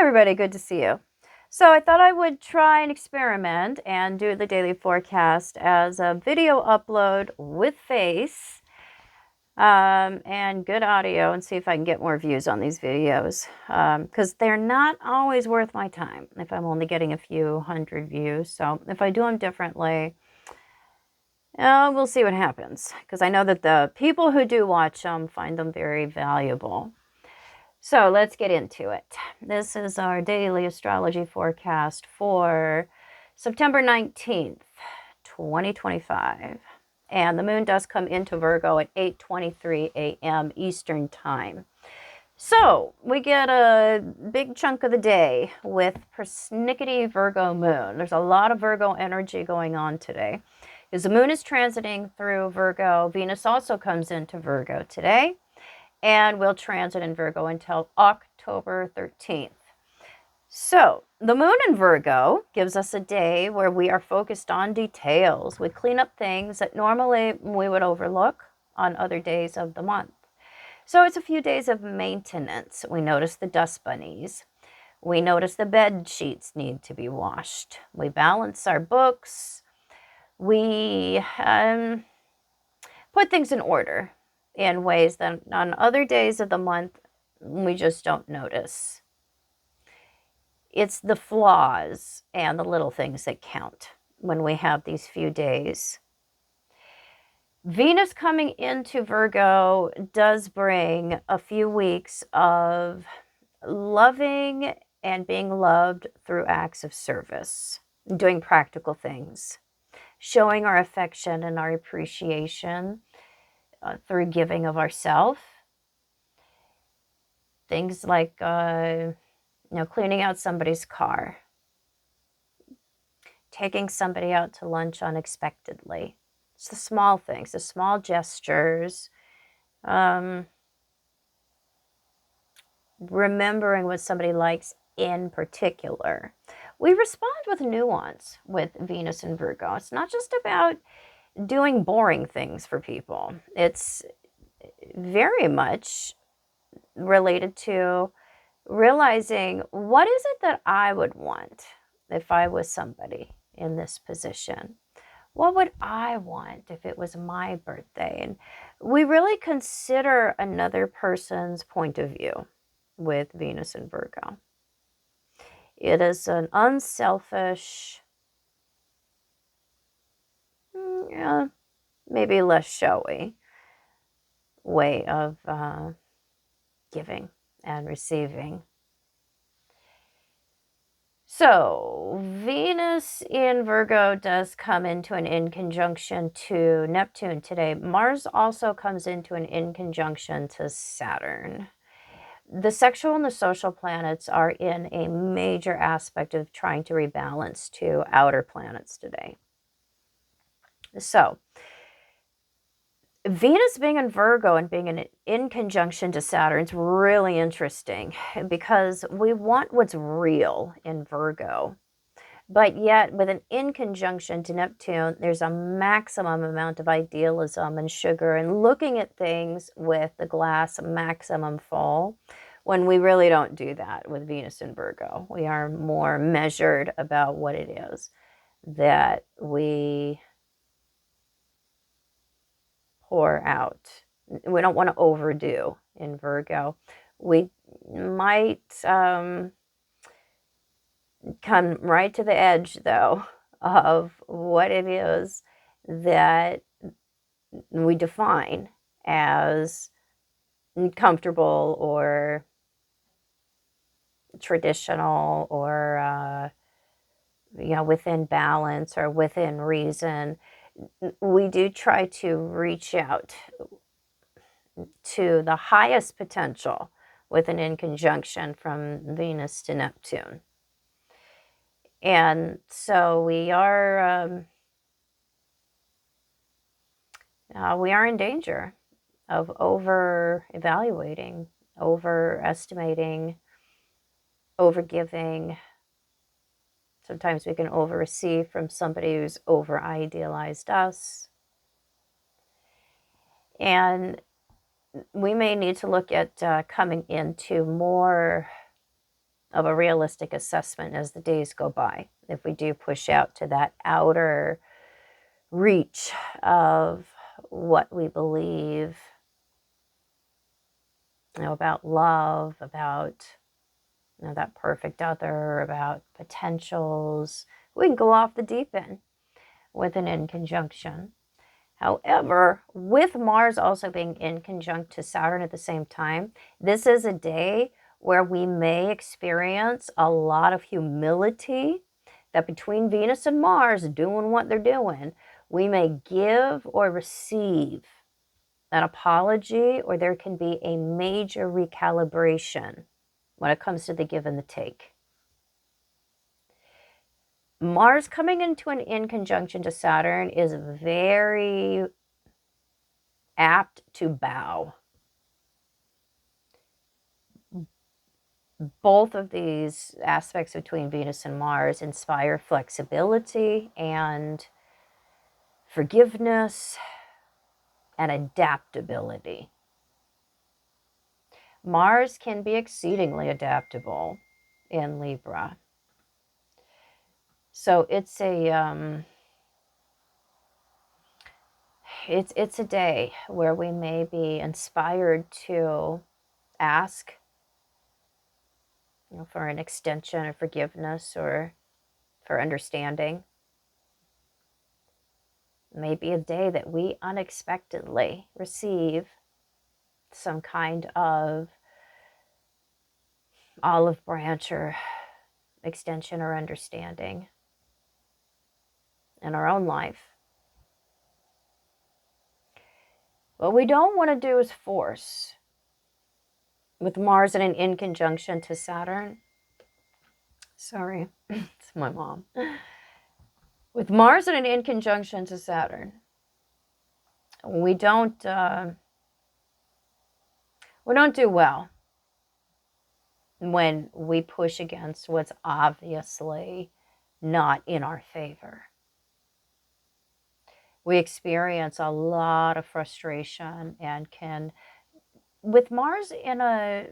everybody, good to see you. So I thought I would try an experiment and do the daily forecast as a video upload with face and good audio, and see if I can get more views on these videos, because they're not always worth my time if I'm only getting a few hundred views. So if I do them differently, we'll see what happens, because I know that the people who do watch them find them very valuable. So let's get into it. This is our daily astrology forecast for September 19th, 2025. And the moon does come into Virgo at 8:23 a.m. Eastern Time. So we get a big chunk of the day with persnickety Virgo moon. There's a lot of Virgo energy going on today. As the moon is transiting through Virgo, Venus also comes into Virgo today, and will transit in Virgo until October 13th. So the moon in Virgo gives us a day where we are focused on details. We clean up things that normally we would overlook on other days of the month. So it's a few days of maintenance. We notice the dust bunnies. We notice the bed sheets need to be washed. We balance our books. We put things in order in ways that on other days of the month we just don't notice. It's the flaws and the little things that count when we have these few days. Venus coming into Virgo does bring a few weeks of loving and being loved through acts of service, doing practical things, showing our affection and our appreciation through giving of ourselves. Things like, cleaning out somebody's car, taking somebody out to lunch unexpectedly. It's the small things, the small gestures, remembering what somebody likes in particular. We respond with nuance with Venus and Virgo. It's not just about doing boring things for people. It's very much related to realizing, what is it that I would want if I was somebody in this position? What would I want if it was my birthday? And we really consider another person's point of view with Venus and Virgo. It is an unselfish, maybe less showy way of giving and receiving. So Venus in Virgo does come into an in conjunction to Neptune today. Mars also comes into an in conjunction to Saturn. The sexual and the social planets are in a major aspect of trying to rebalance to outer planets today. So Venus being in Virgo and being in conjunction to Saturn is really interesting, because we want what's real in Virgo. But yet, with an in conjunction to Neptune, there's a maximum amount of idealism and sugar and looking at things with the glass maximum full, when we really don't do that with Venus in Virgo. We are more measured about what it is that we pour out. We don't want to overdo in Virgo. We might come right to the edge, though, of what it is that we define as comfortable or traditional, or within balance or within reason. We do try to reach out to the highest potential with an in conjunction from Venus to Neptune. And so we are in danger of over-evaluating, overestimating, over-giving. Sometimes we can over-receive from somebody who's over-idealized us. And we may need to look at coming into more of a realistic assessment as the days go by. If we do push out to that outer reach of what we believe, about love, about that perfect other, about potentials, we can go off the deep end with an in conjunction. However, with Mars also being in conjunct to Saturn at the same time, this is a day where we may experience a lot of humility, that between Venus and Mars doing what they're doing, we may give or receive an apology, or there can be a major recalibration when it comes to the give and the take. Mars coming into an in conjunction to Saturn is very apt to bow. Both of these aspects between Venus and Mars inspire flexibility and forgiveness and adaptability. Mars can be exceedingly adaptable in Libra. So it's a it's a day where we may be inspired to ask, for an extension of forgiveness or for understanding. Maybe a day that we unexpectedly receive some kind of olive branch or extension or understanding in our own life. What we don't want to do is force. With Mars in an in conjunction to Saturn. Sorry, it's my mom. With Mars in an in conjunction to Saturn, we don't do well when we push against what's obviously not in our favor. We experience a lot of frustration and can, with Mars in a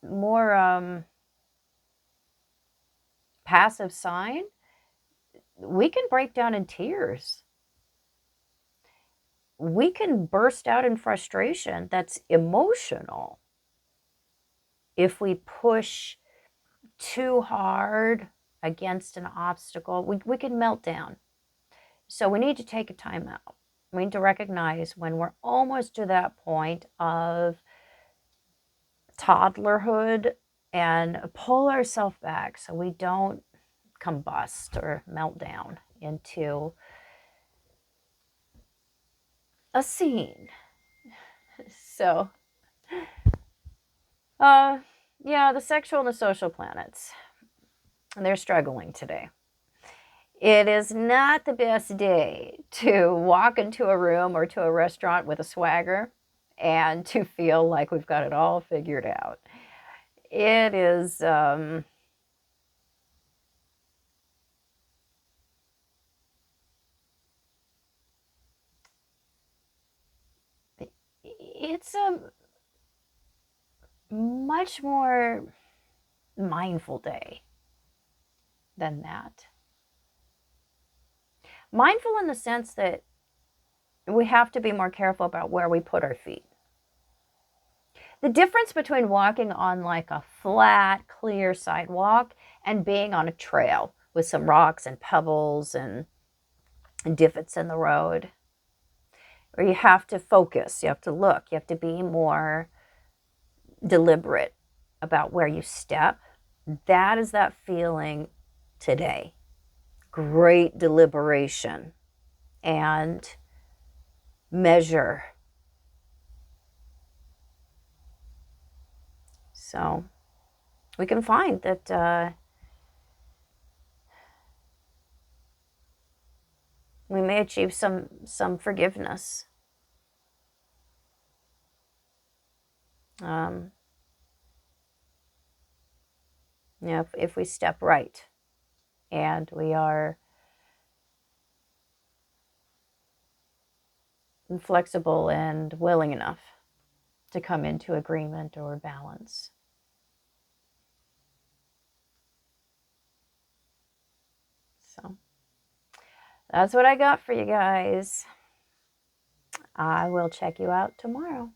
more passive sign, we can break down in tears. We can burst out in frustration that's emotional if we push too hard against an obstacle. We can melt down. So we need to take a time out. We need to recognize when we're almost to that point of toddlerhood and pull ourselves back so we don't combust or melt down into a scene. So, yeah, the sexual and the social planets, they're struggling today. It is not the best day to walk into a room or to a restaurant with a swagger and to feel like we've got it all figured out. It is, it's a much more mindful day than that. Mindful in the sense that we have to be more careful about where we put our feet. The difference between walking on like a flat, clear sidewalk and being on a trail with some rocks and pebbles and divots in the road, where you have to focus, you have to look, you have to be more deliberate about where you step. That is that feeling today. Great deliberation and measure. So we can find that we may achieve some forgiveness. If we step right and we are flexible and willing enough to come into agreement or balance. So that's what I got for you guys. I will check you out tomorrow.